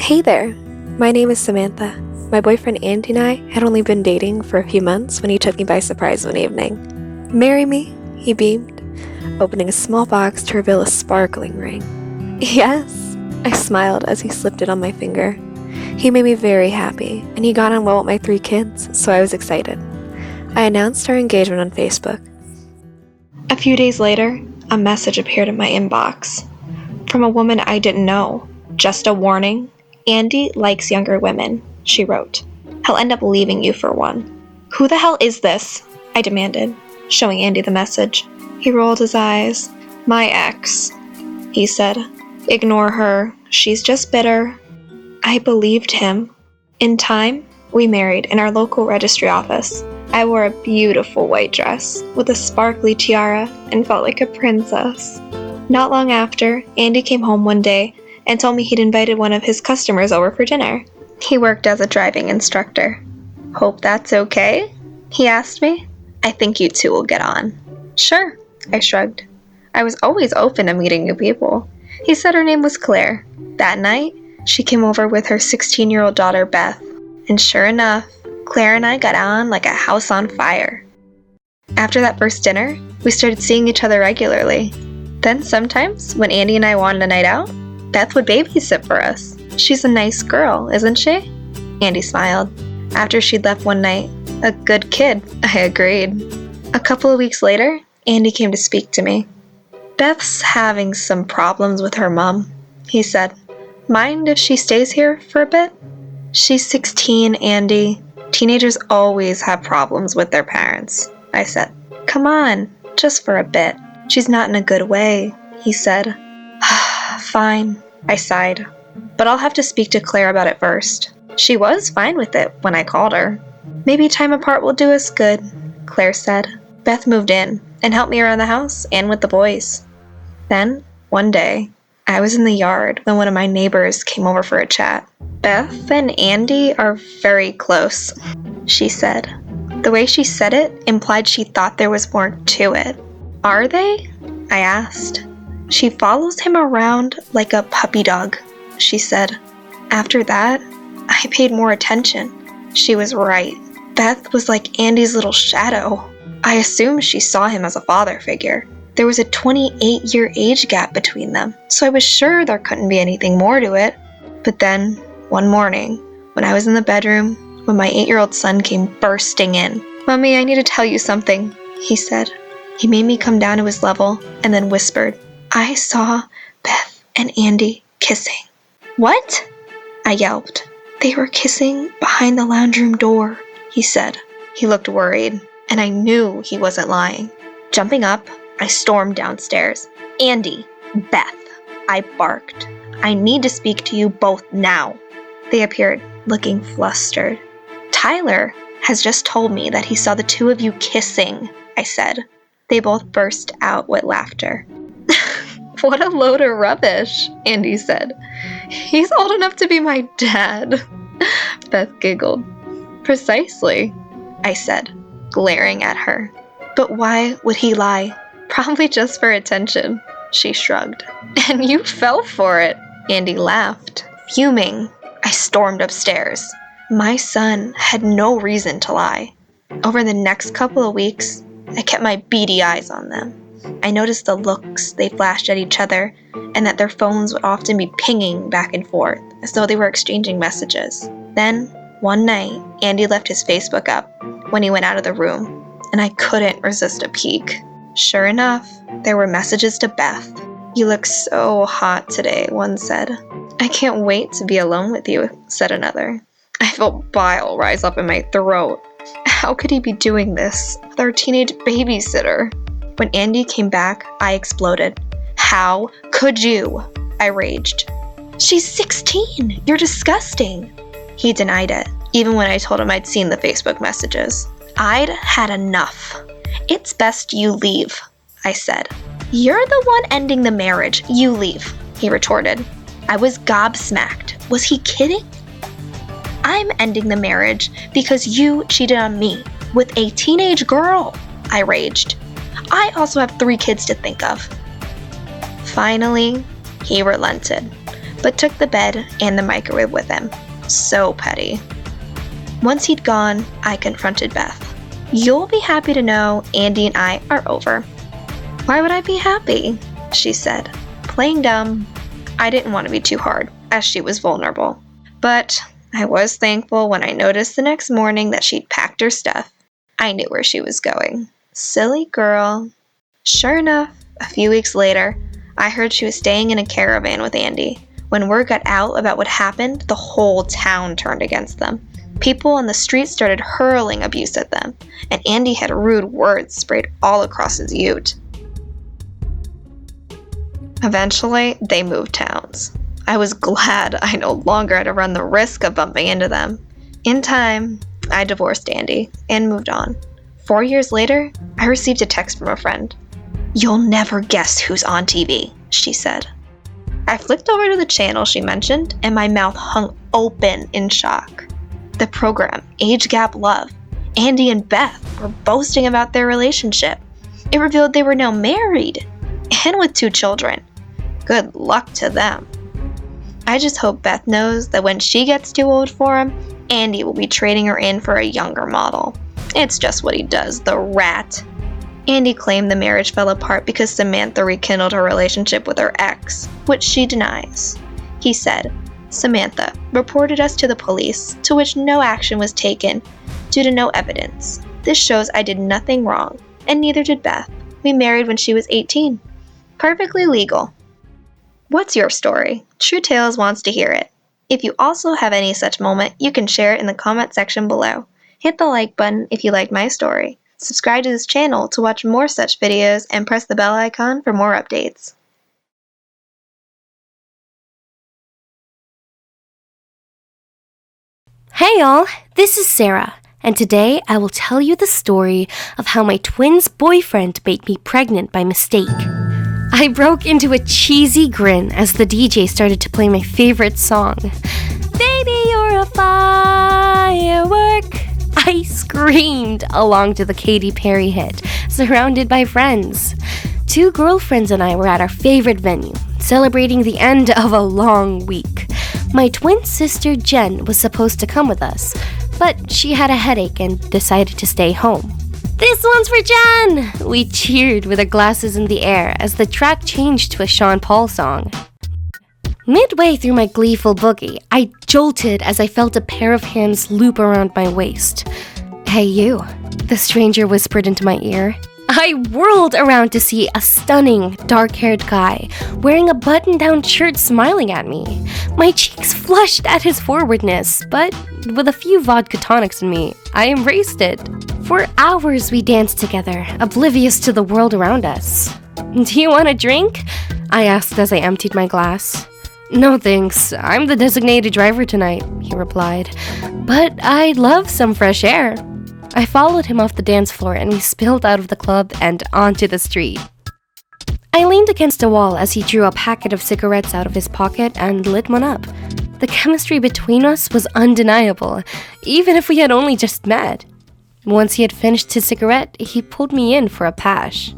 Hey there, my name is Samantha. My boyfriend Andy and I had only been dating for a few months when he took me by surprise one evening. "Marry me," he beamed, opening a small box to reveal a sparkling ring. "Yes," I smiled as he slipped it on my finger. He made me very happy, and he got on well with my 3 kids, so I was excited. I announced our engagement on Facebook. A few days later, a message appeared in my inbox. From a woman I didn't know. "Just a warning. Andy likes younger women," she wrote. "He'll end up leaving you for one." "Who the hell is this?" I demanded, showing Andy the message. He rolled his eyes. "My ex," he said. "Ignore her. She's just bitter." I believed him. In time, we married in our local registry office. I wore a beautiful white dress with a sparkly tiara and felt like a princess. Not long after, Andy came home one day and told me he'd invited one of his customers over for dinner. He worked as a driving instructor. "Hope that's okay?" he asked me. "I think you two will get on." "Sure," I shrugged. I was always open to meeting new people. He said her name was Claire. That night, she came over with her 16-year-old daughter, Beth. And sure enough, Claire and I got on like a house on fire. After that first dinner, we started seeing each other regularly. Then sometimes, when Andy and I wanted a night out, Beth would babysit for us. "She's a nice girl, isn't she?" Andy smiled. After she'd left one night, "A good kid," I agreed. A couple of weeks later, Andy came to speak to me. "Beth's having some problems with her mom," he said. "Mind if she stays here for a bit?" "She's 16, Andy. Teenagers always have problems with their parents," I said. "Come on, just for a bit. She's not in a good way," he said. "Fine," I sighed. "But I'll have to speak to Claire about it first." She was fine with it when I called her. "Maybe time apart will do us good," Claire said. Beth moved in and helped me around the house and with the boys. Then, one day, I was in the yard when one of my neighbors came over for a chat. "Beth and Andy are very close," she said. The way she said it implied she thought there was more to it. "Are they?" I asked. "She follows him around like a puppy dog," she said. After that, I paid more attention. She was right. Beth was like Andy's little shadow. I assumed she saw him as a father figure. There was a 28-year age gap between them, so I was sure there couldn't be anything more to it. But then, one morning, when I was in the bedroom, when my 8-year-old son came bursting in. "Mommy, I need to tell you something," he said. He made me come down to his level and then whispered, "I saw Beth and Andy kissing." "What?" I yelped. "They were kissing behind the lounge room door," he said. He looked worried, and I knew he wasn't lying. Jumping up, I stormed downstairs. "Andy, Beth," I barked. "I need to speak to you both now." They appeared, looking flustered. "Tyler has just told me that he saw the two of you kissing," I said. They both burst out with laughter. "What a load of rubbish," Andy said. "He's old enough to be my dad." Beth giggled. "Precisely," I said, glaring at her. "But why would he lie?" "Probably just for attention," she shrugged. "And you fell for it," Andy laughed. Fuming, I stormed upstairs. My son had no reason to lie. Over the next couple of weeks, I kept my beady eyes on them. I noticed the looks they flashed at each other, and that their phones would often be pinging back and forth, as though they were exchanging messages. Then, one night, Andy left his Facebook up when he went out of the room, and I couldn't resist a peek. Sure enough, there were messages to Beth. "You look so hot today," one said. "I can't wait to be alone with you," said another. I felt bile rise up in my throat. How could he be doing this with our teenage babysitter? When Andy came back, I exploded. "How could you?" I raged. "She's 16! You're disgusting!" He denied it, even when I told him I'd seen the Facebook messages. I'd had enough. "It's best you leave," I said. "You're the one ending the marriage. You leave," he retorted. I was gobsmacked. Was he kidding? "I'm ending the marriage because you cheated on me with a teenage girl," I raged. "I also have 3 kids to think of." Finally, he relented. but took the bed and the microwave with him. So petty. Once he'd gone, I confronted Beth. "You'll be happy to know Andy and I are over." "Why would I be happy?" she said. Playing dumb, I didn't want to be too hard, as she was vulnerable. But I was thankful when I noticed the next morning that she'd packed her stuff. I knew where she was going. Silly girl. Sure enough, a few weeks later, I heard she was staying in a caravan with Andy. When word got out about what happened, the whole town turned against them. People on the street started hurling abuse at them, and Andy had rude words sprayed all across his ute. Eventually, they moved towns. I was glad I no longer had to run the risk of bumping into them. In time, I divorced Andy and moved on. 4 years later, I received a text from a friend. "You'll never guess who's on TV," she said. I flicked over to the channel she mentioned, and my mouth hung open in shock. The program, Age Gap Love. Andy and Beth were boasting about their relationship. It revealed they were now married, and with 2 children. Good luck to them. I just hope Beth knows that when she gets too old for him, Andy will be trading her in for a younger model. It's just what he does, the rat. Andy claimed the marriage fell apart because Samantha rekindled her relationship with her ex, which she denies. He said, "Samantha reported us to the police, to which no action was taken due to no evidence. This shows I did nothing wrong, and neither did Beth. We married when she was 18. Perfectly legal." What's your story? True Tales wants to hear it. If you also have any such moment, you can share it in the comment section below. Hit the like button if you liked my story. Subscribe to this channel to watch more such videos and press the bell icon for more updates. Hey y'all, this is Sarah, and today I will tell you the story of how my twin's boyfriend made me pregnant by mistake. I broke into a cheesy grin as the DJ started to play my favorite song. "Baby, you're a firework," I screamed along to the Katy Perry hit, surrounded by friends. 2 girlfriends and I were at our favorite venue, celebrating the end of a long week. My twin sister Jen was supposed to come with us, but she had a headache and decided to stay home. "This one's for Jen!" We cheered with our glasses in the air as the track changed to a Sean Paul song. Midway through my gleeful boogie, I jolted as I felt a pair of hands loop around my waist. "Hey you," the stranger whispered into my ear. I whirled around to see a stunning, dark-haired guy wearing a button-down shirt smiling at me. My cheeks flushed at his forwardness, but with a few vodka tonics in me, I embraced it. For hours we danced together, oblivious to the world around us. "Do you want a drink?" I asked as I emptied my glass. "No thanks, I'm the designated driver tonight," he replied. "But I'd love some fresh air." I followed him off the dance floor and we spilled out of the club and onto the street. I leaned against a wall as he drew a packet of cigarettes out of his pocket and lit one up. The chemistry between us was undeniable, even if we had only just met. Once he had finished his cigarette, he pulled me in for a pash.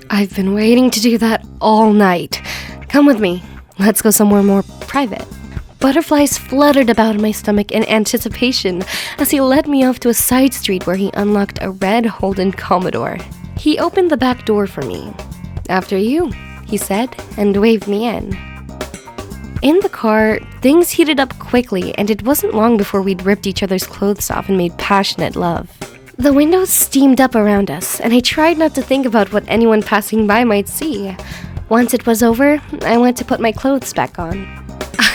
"I've been waiting to do that all night. Come with me. Let's go somewhere more private." Butterflies fluttered about in my stomach in anticipation as he led me off to a side street where he unlocked a red Holden Commodore. He opened the back door for me. "After you," he said, and waved me in. In the car, things heated up quickly, and it wasn't long before we'd ripped each other's clothes off and made passionate love. The windows steamed up around us, and I tried not to think about what anyone passing by might see. Once it was over, I went to put my clothes back on.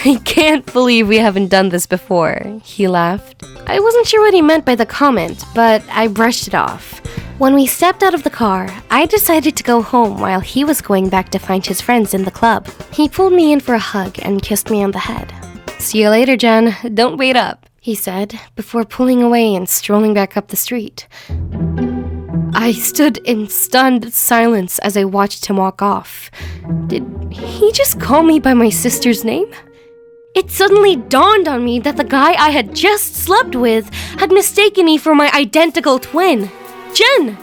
"I can't believe we haven't done this before," he laughed. I wasn't sure what he meant by the comment, but I brushed it off. When we stepped out of the car, I decided to go home while he was going back to find his friends in the club. He pulled me in for a hug and kissed me on the head. "See you later, Jen. Don't wait up," he said, before pulling away and strolling back up the street. I stood in stunned silence as I watched him walk off. Did he just call me by my sister's name? It suddenly dawned on me that the guy I had just slept with had mistaken me for my identical twin, Jen.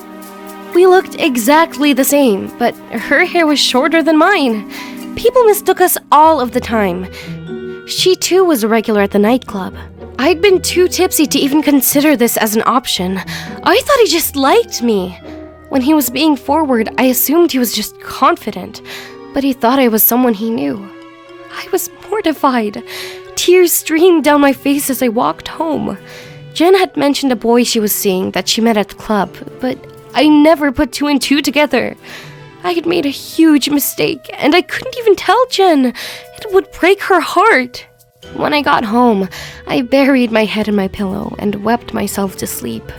We looked exactly the same, but her hair was shorter than mine. People mistook us all of the time. She too was a regular at the nightclub. I'd been too tipsy to even consider this as an option. I thought he just liked me. When he was being forward, I assumed he was just confident, but he thought I was someone he knew. I was mortified. Tears streamed down my face as I walked home. Jen had mentioned a boy she was seeing that she met at the club, but I never put two and two together. I had made a huge mistake, and I couldn't even tell Jen. It would break her heart. When I got home, I buried my head in my pillow and wept myself to sleep.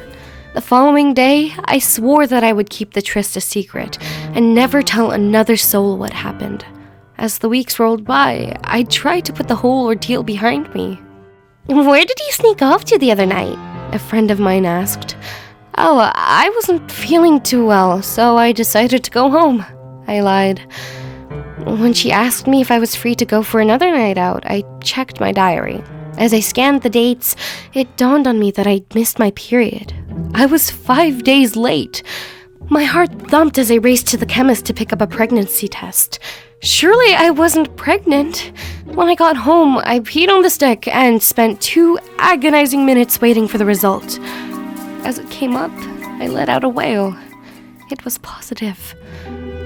The following day, I swore that I would keep the tryst a secret and never tell another soul what happened. As the weeks rolled by, I tried to put the whole ordeal behind me. "Where did you sneak off to the other night?" a friend of mine asked. "Oh, I wasn't feeling too well, so I decided to go home," I lied. When she asked me if I was free to go for another night out, I checked my diary. As I scanned the dates, it dawned on me that I'd missed my period. I was 5 days late. My heart thumped as I raced to the chemist to pick up a pregnancy test. Surely I wasn't pregnant. When I got home, I peed on the stick and spent 2 agonizing minutes waiting for the result. As it came up, I let out a wail. It was positive.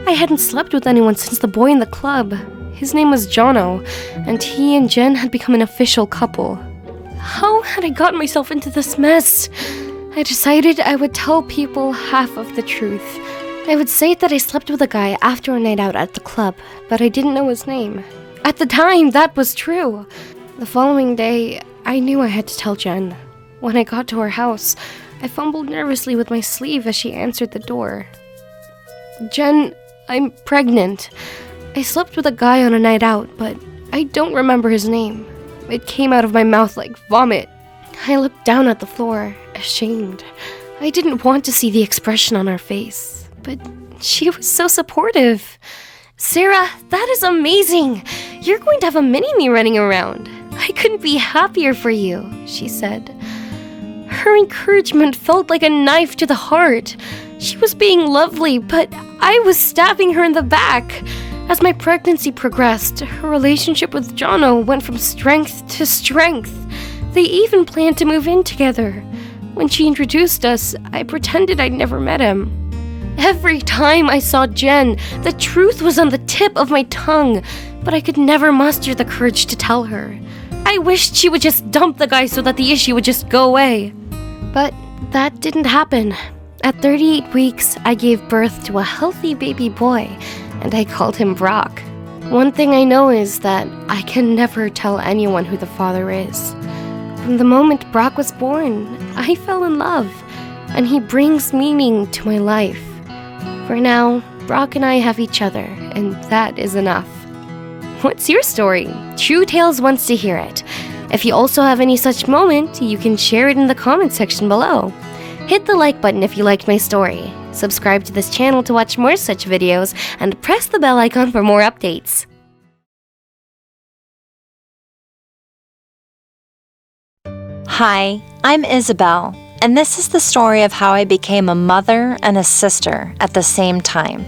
I hadn't slept with anyone since the boy in the club. His name was Jono, and he and Jen had become an official couple. How had I gotten myself into this mess? I decided I would tell people half of the truth. I would say that I slept with a guy after a night out at the club, but I didn't know his name. At the time, that was true. The following day, I knew I had to tell Jen. When I got to her house, I fumbled nervously with my sleeve as she answered the door. "Jen, I'm pregnant. I slept with a guy on a night out, but I don't remember his name. It came out of my mouth like vomit." I looked down at the floor, ashamed. I didn't want to see the expression on her face, but she was so supportive. "Sarah, that is amazing. You're going to have a mini-me running around. I couldn't be happier for you," she said. Her encouragement felt like a knife to the heart. She was being lovely, but I was stabbing her in the back. As my pregnancy progressed, her relationship with Jono went from strength to strength. They even planned to move in together. When she introduced us, I pretended I'd never met him. Every time I saw Jen, the truth was on the tip of my tongue, but I could never muster the courage to tell her. I wished she would just dump the guy so that the issue would just go away. But that didn't happen. At 38 weeks, I gave birth to a healthy baby boy, and I called him Brock. One thing I know is that I can never tell anyone who the father is. From the moment Brock was born, I fell in love, and he brings meaning to my life. For now, Brock and I have each other, and that is enough. What's your story? True Tales wants to hear it. If you also have any such moment, you can share it in the comment section below. Hit the like button if you liked my story. Subscribe to this channel to watch more such videos, and press the bell icon for more updates. Hi, I'm Isabel, and this is the story of how I became a mother and a sister at the same time.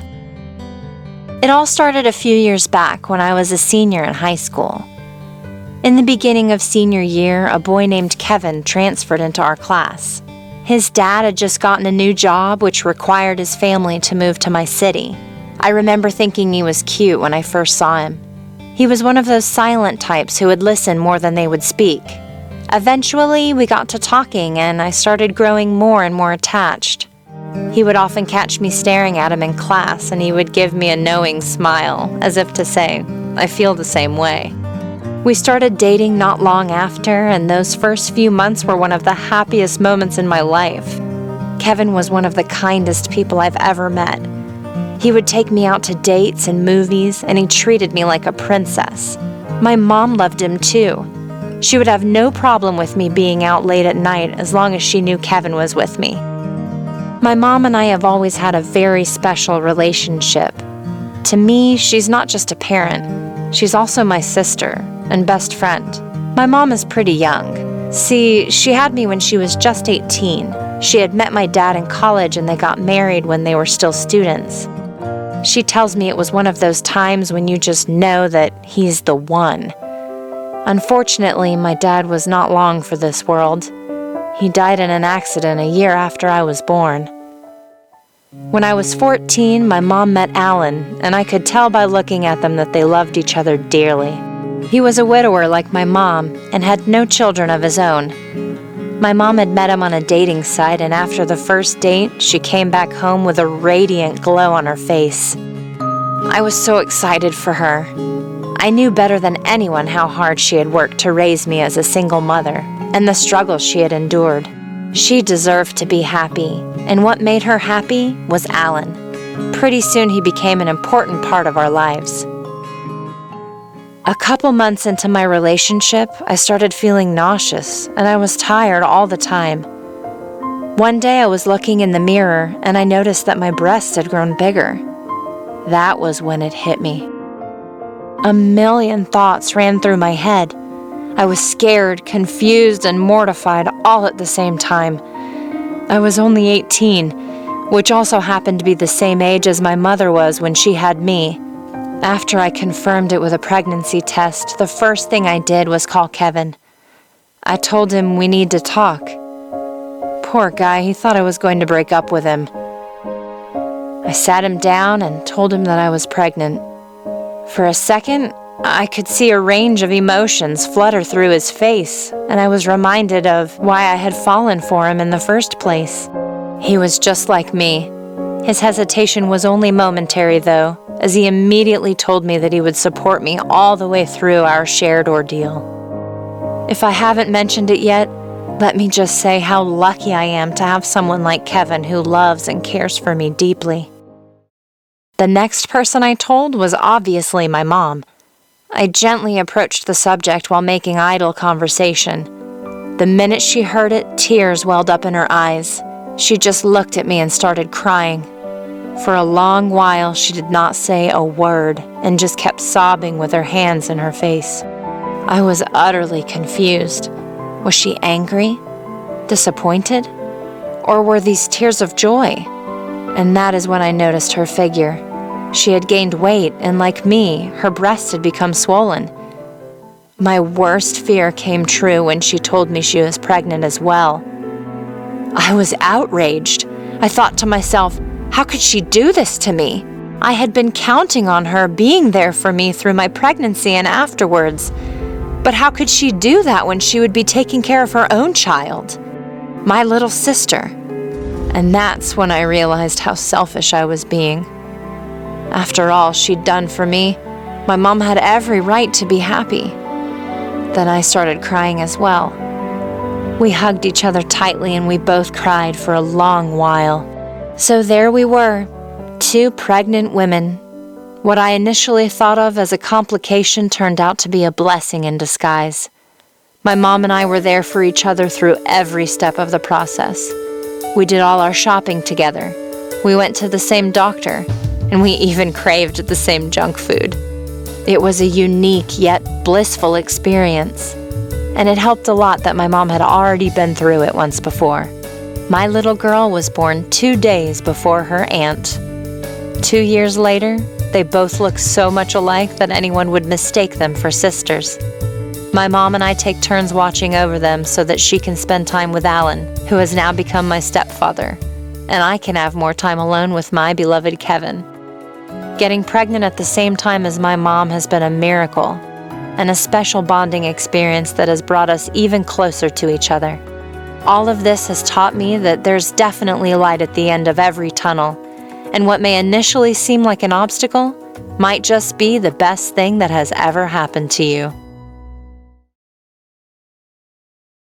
It all started a few years back when I was a senior in high school. In the beginning of senior year, a boy named Kevin transferred into our class. His dad had just gotten a new job, which required his family to move to my city. I remember thinking he was cute when I first saw him. He was one of those silent types who would listen more than they would speak. Eventually, we got to talking, and I started growing more and more attached. He would often catch me staring at him in class, and he would give me a knowing smile, as if to say, "I feel the same way." We started dating not long after, and those first few months were one of the happiest moments in my life. Kevin was one of the kindest people I've ever met. He would take me out to dates and movies, and he treated me like a princess. My mom loved him too. She would have no problem with me being out late at night as long as she knew Kevin was with me. My mom and I have always had a very special relationship. To me, she's not just a parent. She's also my sister and best friend. My mom is pretty young. See, she had me when she was just 18. She had met my dad in college and they got married when they were still students. She tells me it was one of those times when you just know that he's the one. Unfortunately, my dad was not long for this world. He died in an accident a year after I was born. When I was 14, my mom met Alan, and I could tell by looking at them that they loved each other dearly. He was a widower like my mom and had no children of his own. My mom had met him on a dating site, and after the first date, she came back home with a radiant glow on her face. I was so excited for her. I knew better than anyone how hard she had worked to raise me as a single mother and the struggles she had endured. She deserved to be happy, and what made her happy was Alan. Pretty soon he became an important part of our lives. A couple months into my relationship, I started feeling nauseous, and I was tired all the time. One day I was looking in the mirror, and I noticed that my breasts had grown bigger. That was when it hit me. A million thoughts ran through my head. I was scared, confused, and mortified all at the same time. I was only 18, which also happened to be the same age as my mother was when she had me. After I confirmed it with a pregnancy test, the first thing I did was call Kevin. I told him we need to talk. Poor guy, he thought I was going to break up with him. I sat him down and told him that I was pregnant. For a second, I could see a range of emotions flutter through his face, and I was reminded of why I had fallen for him in the first place. He was just like me. His hesitation was only momentary, though, as he immediately told me that he would support me all the way through our shared ordeal. If I haven't mentioned it yet, let me just say how lucky I am to have someone like Kevin who loves and cares for me deeply. The next person I told was obviously my mom. I gently approached the subject while making idle conversation. The minute she heard it, tears welled up in her eyes. She just looked at me and started crying. For a long while, she did not say a word and just kept sobbing with her hands in her face. I was utterly confused. Was she angry? Disappointed? Or were these tears of joy? And that is when I noticed her figure. She had gained weight, and like me, her breasts had become swollen. My worst fear came true when she told me she was pregnant as well. I was outraged. I thought to myself, how could she do this to me? I had been counting on her being there for me through my pregnancy and afterwards. But how could she do that when she would be taking care of her own child? My little sister. And that's when I realized how selfish I was being. After all she'd done for me, my mom had every right to be happy. Then I started crying as well. We hugged each other tightly and we both cried for a long while. So there we were, two pregnant women. What I initially thought of as a complication turned out to be a blessing in disguise. My mom and I were there for each other through every step of the process. We did all our shopping together. We went to the same doctor, and we even craved the same junk food. It was a unique yet blissful experience, and it helped a lot that my mom had already been through it once before. My little girl was born 2 days before her aunt. 2 years later, they both look so much alike that anyone would mistake them for sisters. My mom and I take turns watching over them so that she can spend time with Alan, who has now become my stepfather, and I can have more time alone with my beloved Kevin. Getting pregnant at the same time as my mom has been a miracle, and a special bonding experience that has brought us even closer to each other. All of this has taught me that there's definitely light at the end of every tunnel, and what may initially seem like an obstacle might just be the best thing that has ever happened to you.